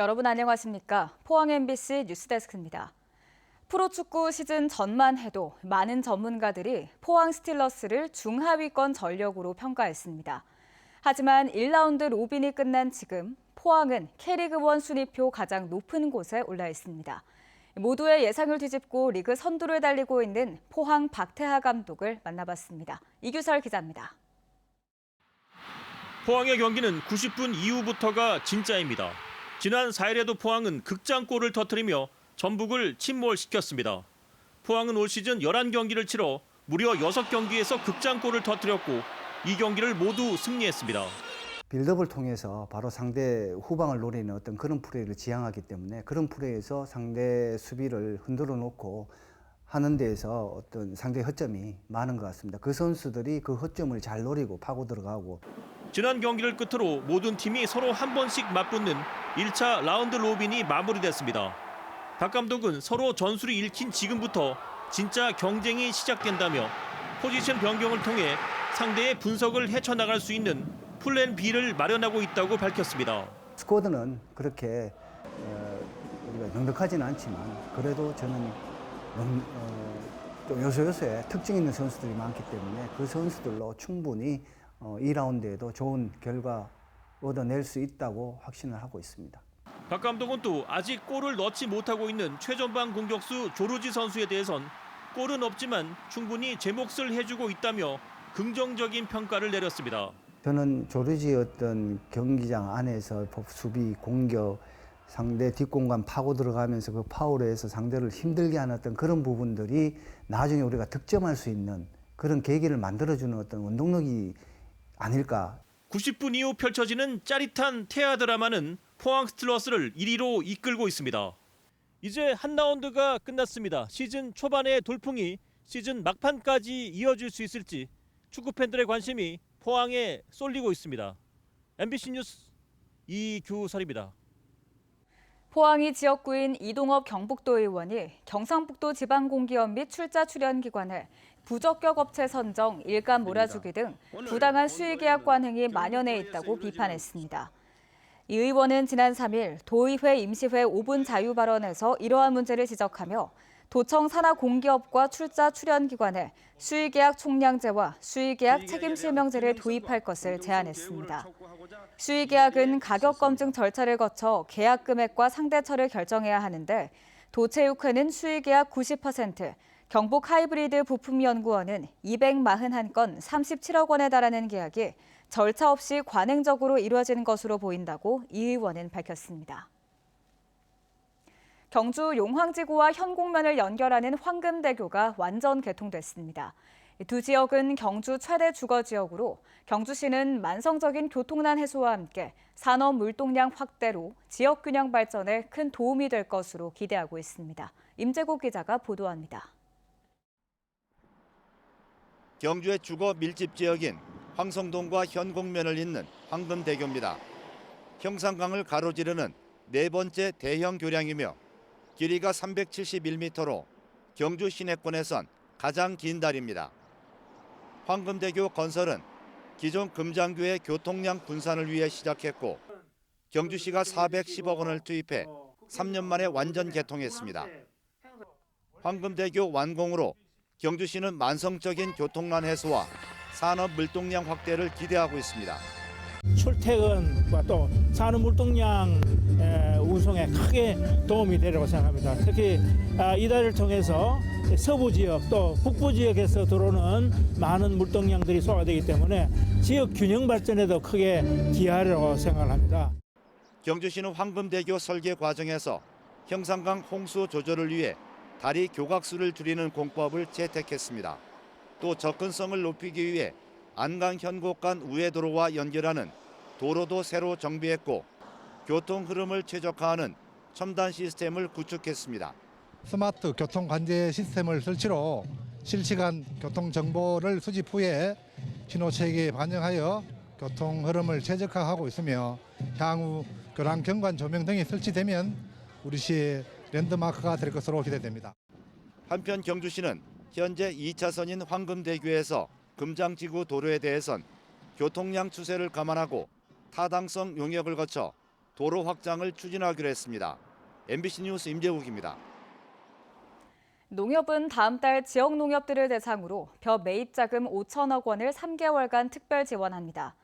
여러분 안녕하십니까? 포항 MBC 뉴스데스크입니다. 프로축구 시즌 전만 해도 많은 전문가들이 포항 스틸러스를 중하위권 전력으로 평가했습니다. 하지만 1라운드 로빈이 끝난 지금 포항은 K리그1 순위표 가장 높은 곳에 올라 있습니다. 모두의 예상을 뒤집고 리그 선두를 달리고 있는 포항 박태하 감독을 만나봤습니다. 이규설 기자입니다. 포항의 경기는 90분 이후부터가 진짜입니다. 지난 4일에도 포항은 극장골을 터뜨리며 전북을 침몰시켰습니다. 포항은 올 시즌 11경기를 치러 무려 6경기에서 극장골을 터뜨렸고 이 경기를 모두 승리했습니다. 빌드업을 통해서 바로 상대 후방을 노리는 어떤 그런 플레이를 지향하기 때문에 그런 플레이에서 상대 수비를 흔들어 놓고 하는 데에서 어떤 상대 허점이 많은 것 같습니다. 그 선수들이 그 허점을 잘 노리고 파고 들어가고. 지난 경기를 끝으로 모든 팀이 서로 한 번씩 맞붙는 1차 라운드 로빈이 마무리됐습니다. 박 감독은 서로 전술이 읽힌 지금부터 진짜 경쟁이 시작된다며 포지션 변경을 통해 상대의 분석을 헤쳐나갈 수 있는 플랜 B를 마련하고 있다고 밝혔습니다. 스쿼드는 그렇게 우리가 넉넉하지는 않지만 그래도 저는 또 요소요소에 특징 있는 선수들이 많기 때문에 그 선수들로 충분히 2라운드에도 좋은 결과 얻어낼 수 있다고 확신을 하고 있습니다. 박 감독은 또 아직 골을 넣지 못하고 있는 최전방 공격수 조르지 선수에 대해선 골은 없지만 충분히 제 몫을 해주고 있다며 긍정적인 평가를 내렸습니다. 저는 조르지 어떤 경기장 안에서 수비, 공격, 상대 뒷공간 파고 들어가면서 그 파울에서 상대를 힘들게 하는 어떤 그런 부분들이 나중에 우리가 득점할 수 있는 그런 계기를 만들어주는 어떤 원동력이 아닐까. 90분 이후 펼쳐지는 짜릿한 태아 드라마는 포항 스틸러스를 1위로 이끌고 있습니다. 이제 한 라운드가 끝났습니다. 시즌 초반의 돌풍이 시즌 막판까지 이어질 수 있을지 축구 팬들의 관심이 포항에 쏠리고 있습니다. MBC 뉴스 이규설입니다. 포항이 지역구인 이동업 경북도 의원이 경상북도 지방공기업 및 출자 출연기관에 부적격 업체 선정, 일감 몰아주기 등 부당한 수의계약 관행이 만연해 있다고 비판했습니다. 이 의원은 지난 3일 도의회 임시회 5분 자유 발언에서 이러한 문제를 지적하며 도청 산하 공기업과 출자 출연기관에 수의계약 총량제와 수의계약 책임실명제를 도입할 것을 제안했습니다. 수의계약은 가격 검증 절차를 거쳐 계약 금액과 상대처를 결정해야 하는데 도체육회는 수의계약 90%, 경북 하이브리드 부품연구원은 241건 37억 원에 달하는 계약이 절차 없이 관행적으로 이루어진 것으로 보인다고 이 의원은 밝혔습니다. 경주 용황지구와 현곡면을 연결하는 황금대교가 완전 개통됐습니다. 두 지역은 경주 최대 주거지역으로 경주시는 만성적인 교통난 해소와 함께 산업 물동량 확대로 지역 균형 발전에 큰 도움이 될 것으로 기대하고 있습니다. 임재국 기자가 보도합니다. 경주의 주거 밀집 지역인 황성동과 현곡면을 잇는 황금대교입니다. 형산강을 가로지르는 네 번째 대형 교량이며 길이가 371m로 경주 시내권에선 가장 긴 다리입니다. 황금대교 건설은 기존 금장교의 교통량 분산을 위해 시작했고 경주시가 410억 원을 투입해 3년 만에 완전 개통했습니다. 황금대교 완공으로 경주시는 만성적인 교통난 해소와 산업 물동량 확대를 기대하고 있습니다. 출퇴근과 또 산업 물동량 운송에 크게 도움이 되리라고 생각합니다. 특히 이 다리를 통해서 서부 지역 또 북부 지역에서 들어오는 많은 물동량들이 소화되기 때문에 지역 균형 발전에도 크게 기여하리라고 생각합니다. 경주시는 황금대교 설계 과정에서 형산강 홍수 조절을 위해 다리 교각수를 줄이는 공법을 채택했습니다. 또 접근성을 높이기 위해 안강 현곡 간 우회도로와 연결하는 도로도 새로 정비했고 교통 흐름을 최적화하는 첨단 시스템을 구축했습니다. 스마트 교통 관제 시스템을 설치로 실시간 교통 정보를 수집 후에 신호체계에 반영하여 교통 흐름을 최적화하고 있으며 향후 교량 경관 조명 등이 설치되면 우리 시의 랜드마크가 될 것으로 기대됩니다. 한편 경주시는 현재 2차선인 황금대교에서 금장지구 도로에 대해선 교통량 추세를 감안하고 타당성 용역을 거쳐 도로 확장을 추진하기로 했습니다. MBC 뉴스 임재국입니다. 농협은 다음 달 지역 농협들을 대상으로 벼 매입 자금 5천억 원을 3개월간 특별 지원합니다.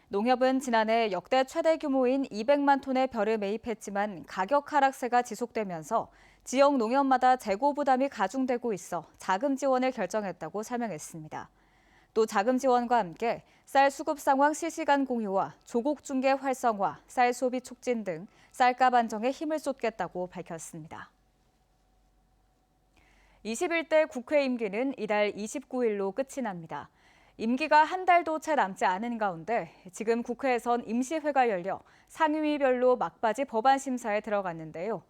농협은 지난해 역대 최대 규모인 200만 톤의 벼를 매입했지만 가격 하락세가 지속되면서 지역 농협마다 재고 부담이 가중되고 있어 자금 지원을 결정했다고 설명했습니다. 또 자금 지원과 함께 쌀 수급 상황 실시간 공유와 조곡 중개 활성화, 쌀 소비 촉진 등 쌀값 안정에 힘을 쏟겠다고 밝혔습니다. 21대 국회 임기는 이달 29일로 끝이 납니다. 임기가 한 달도 채 남지 않은 가운데 지금 국회에선 임시회가 열려 상임위별로 막바지 법안 심사에 들어갔는데요.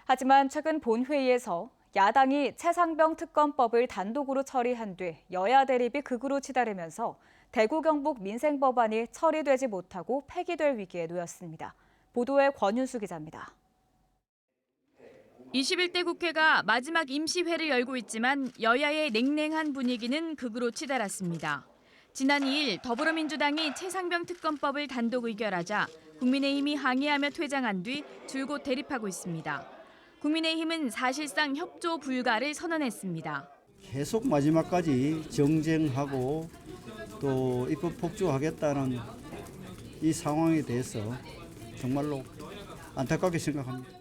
하지만 최근 본회의에서 야당이 최상병 특검법을 단독으로 처리한 뒤 여야 대립이 극으로 치달으면서 대구 경북 민생 법안이 처리되지 못하고 폐기될 위기에 놓였습니다. 보도에 권윤수 기자입니다. 21대 국회가 마지막 임시회를 열고 있지만 여야의 냉랭한 분위기는 극으로 치달았습니다. 지난 2일 더불어민주당이 최상병 특검법을 단독 의결하자 국민의힘이 항의하며 퇴장한 뒤 줄곧 대립하고 있습니다. 국민의힘은 사실상 협조 불가를 선언했습니다. 계속 마지막까지 정쟁하고 또 입법 폭주하겠다는 이 상황에 대해서 정말로 안타깝게 생각합니다.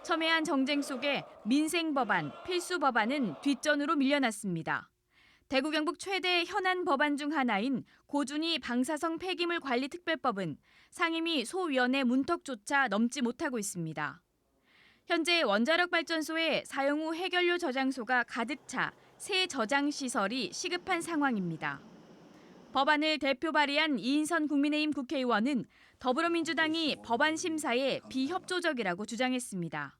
첨예한 정쟁 속에 민생 법안, 필수 법안은 뒷전으로 밀려났습니다. 대구 경북 최대 현안 법안 중 하나인 고준위 방사성 폐기물 관리 특별법은 상임위 소위원회 문턱조차 넘지 못하고 있습니다. 현재 원자력 발전소에 사용 후 해결료 저장소가 가득 차 새 저장 시설이 시급한 상황입니다. 법안을 대표 발의한 이인선 국민의힘 국회의원은 더불어민주당이 법안 심사에 비협조적이라고 주장했습니다.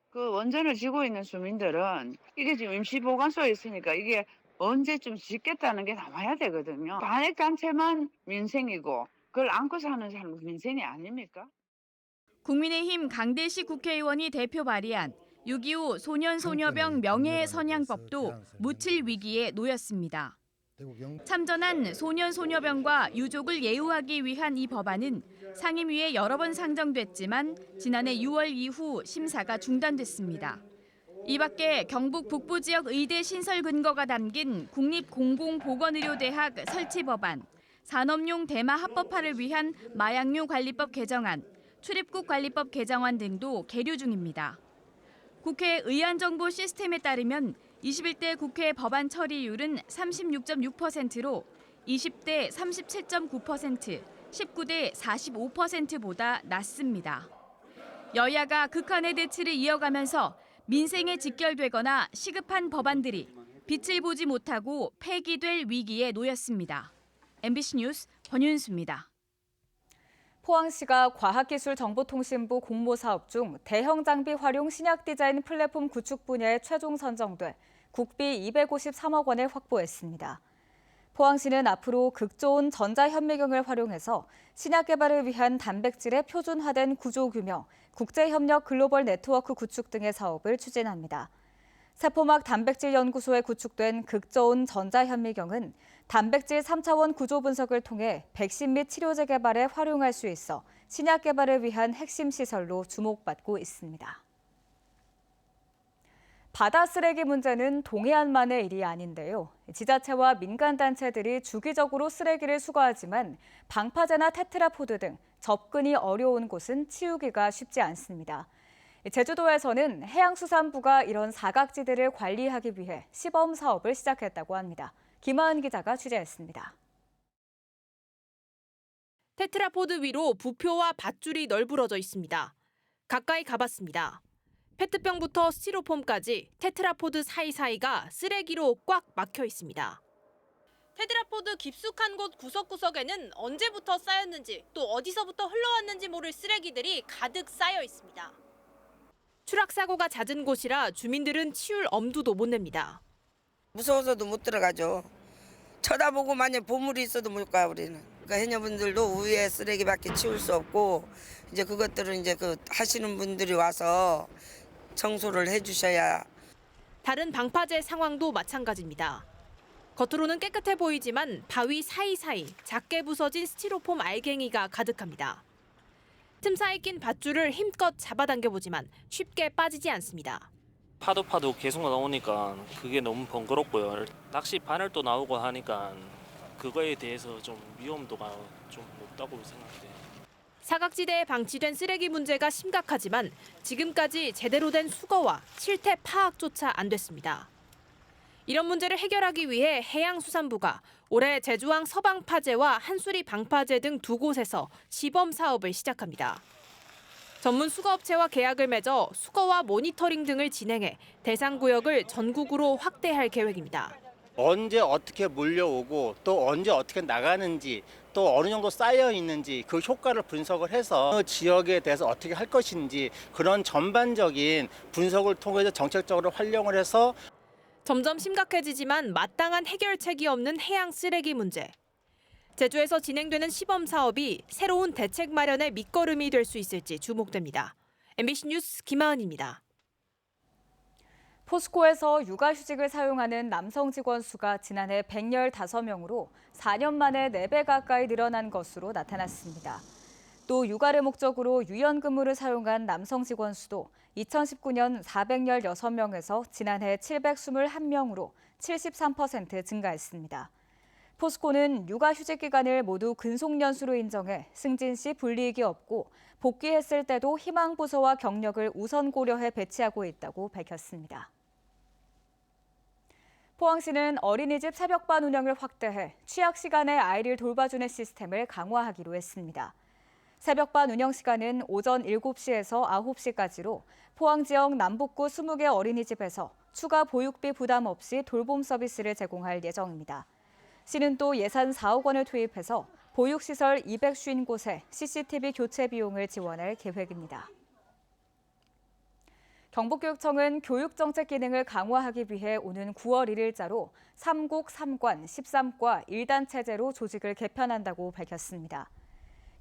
그 원전을 지고 있는 주민들은 이게 지금 임시보관소에 있으니까 이게 언제쯤 짓겠다는 게 나와야 되거든요. 반핵단체만 민생이고 그걸 안고 사는 사람은 민생이 아닙니까? 국민의힘 강대시 국회의원이 대표 발의한 6.25 소년소녀병 명예선양법도 묻힐 위기에 놓였습니다. 참전한 소년소녀병과 유족을 예우하기 위한 이 법안은 상임위에 여러 번 상정됐지만 지난해 6월 이후 심사가 중단됐습니다. 이 밖에 경북 북부 지역 의대 신설 근거가 담긴 국립공공보건의료대학 설치 법안, 산업용 대마 합법화를 위한 마약류 관리법 개정안, 출입국 관리법 개정안 등도 계류 중입니다. 국회 의안정보 시스템에 따르면 21대 국회 법안 처리율은 36.6%로 20대 37.9%, 19대 45%보다 낮습니다. 여야가 극한의 대치를 이어가면서 민생에 직결되거나 시급한 법안들이 빛을 보지 못하고 폐기될 위기에 놓였습니다. MBC 뉴스 권윤수입니다. 포항시가 과학기술정보통신부 공모사업 중 대형 장비 활용 신약 디자인 플랫폼 구축 분야에 최종 선정돼 국비 253억 원을 확보했습니다. 포항시는 앞으로 극좋은 전자현미경을 활용해서 신약 개발을 위한 단백질의 표준화된 구조 규명, 국제협력 글로벌 네트워크 구축 등의 사업을 추진합니다. 세포막 단백질 연구소에 구축된 극저온 전자현미경은 단백질 3차원 구조 분석을 통해 백신 및 치료제 개발에 활용할 수 있어 신약 개발을 위한 핵심 시설로 주목받고 있습니다. 바다 쓰레기 문제는 동해안만의 일이 아닌데요. 지자체와 민간단체들이 주기적으로 쓰레기를 수거하지만 방파제나 테트라포드 등 접근이 어려운 곳은 치우기가 쉽지 않습니다. 제주도에서는 해양수산부가 이런 사각지대를 관리하기 위해 시범 사업을 시작했다고 합니다. 김하은 기자가 취재했습니다. 테트라포드 위로 부표와 밧줄이 널브러져 있습니다. 가까이 가봤습니다. 페트병부터 스티로폼까지 테트라포드 사이사이가 쓰레기로 꽉 막혀 있습니다. 테트라포드 깊숙한 곳 구석구석에는 언제부터 쌓였는지 또 어디서부터 흘러왔는지 모를 쓰레기들이 가득 쌓여 있습니다. 추락사고가 잦은 곳이라 주민들은 치울 엄두도 못 냅니다. 무서워서도 못 들어가죠. 쳐다보고 만약 보물이 있어도 못 가 우리는. 그러니까 해녀분들도 위에 쓰레기밖에 치울 수 없고 이제 그것들은 이제 그 하시는 분들이 와서 청소를 해주셔야. 다른 방파제 상황도 마찬가지입니다. 겉으로는 깨끗해 보이지만 바위 사이사이 작게 부서진 스티로폼 알갱이가 가득합니다. 틈 사이 낀 밧줄을 힘껏 잡아당겨보지만 쉽게 빠지지 않습니다. 파도 계속 나오니까 그게 너무 번거롭고요. 낚시 바늘도 나오고 하니까 그거에 대해서 좀 위험도가 좀 높다고 생각돼요. 사각지대에 방치된 쓰레기 문제가 심각하지만 지금까지 제대로 된 수거와 실태 파악조차 안 됐습니다. 이런 문제를 해결하기 위해 해양수산부가 올해 제주항 서방파제와 한수리 방파제 등 두 곳에서 시범 사업을 시작합니다. 전문 수거업체와 계약을 맺어 수거와 모니터링 등을 진행해 대상 구역을 전국으로 확대할 계획입니다. 언제 어떻게 몰려오고 또 언제 어떻게 나가는지 또 어느 정도 쌓여 있는지 그 효과를 분석을 해서 그 지역에 대해서 어떻게 할 것인지 그런 전반적인 분석을 통해서 정책적으로 활용을 해서 점점 심각해지지만 마땅한 해결책이 없는 해양 쓰레기 문제. 제주에서 진행되는 시범 사업이 새로운 대책 마련의 밑거름이 될 수 있을지 주목됩니다. MBC 뉴스 김하은입니다. 포스코에서 육아휴직을 사용하는 남성 직원 수가 지난해 115명으로 4년 만에 4배 가까이 늘어난 것으로 나타났습니다. 또 육아를 목적으로 유연근무를 사용한 남성 직원 수도 2019년 416명에서 지난해 721명으로 73% 증가했습니다. 포스코는 육아휴직 기간을 모두 근속연수로 인정해 승진 시 불이익이 없고 복귀했을 때도 희망부서와 경력을 우선 고려해 배치하고 있다고 밝혔습니다. 포항시는 어린이집 새벽반 운영을 확대해 취약 시간에 아이를 돌봐주는 시스템을 강화하기로 했습니다. 새벽반 운영 시간은 오전 7시에서 9시까지로 포항 지역 남북구 20개 어린이집에서 추가 보육비 부담 없이 돌봄 서비스를 제공할 예정입니다. 시는 또 예산 4억 원을 투입해서 보육시설 250곳에 CCTV 교체 비용을 지원할 계획입니다. 경북교육청은 교육정책 기능을 강화하기 위해 오는 9월 1일자로 3국 3관 13과 1단 체제로 조직을 개편한다고 밝혔습니다.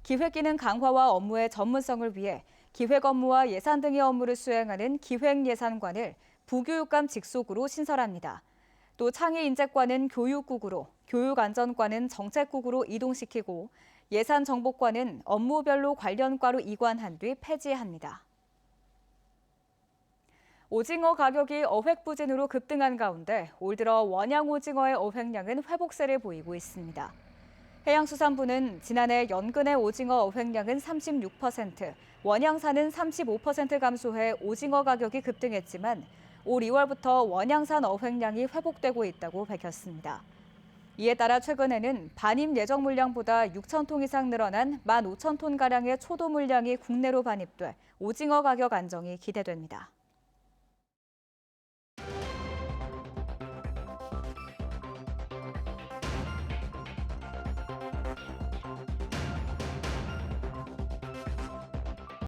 기획기능 강화와 업무의 전문성을 위해 기획 업무와 예산 등의 업무를 수행하는 기획예산관을 부교육감 직속으로 신설합니다. 또 창의인재과는 교육국으로, 교육안전과는 정책국으로 이동시키고 예산정보과는 업무별로 관련 과로 이관한 뒤 폐지합니다. 오징어 가격이 어획부진으로 급등한 가운데 올 들어 원양 오징어의 어획량은 회복세를 보이고 있습니다. 해양수산부는 지난해 연근해 오징어 어획량은 36%, 원양산은 35% 감소해 오징어 가격이 급등했지만 올 2월부터 원양산 어획량이 회복되고 있다고 밝혔습니다. 이에 따라 최근에는 반입 예정 물량보다 6천 톤 이상 늘어난 15,000톤가량의 초도 물량이 국내로 반입돼 오징어 가격 안정이 기대됩니다.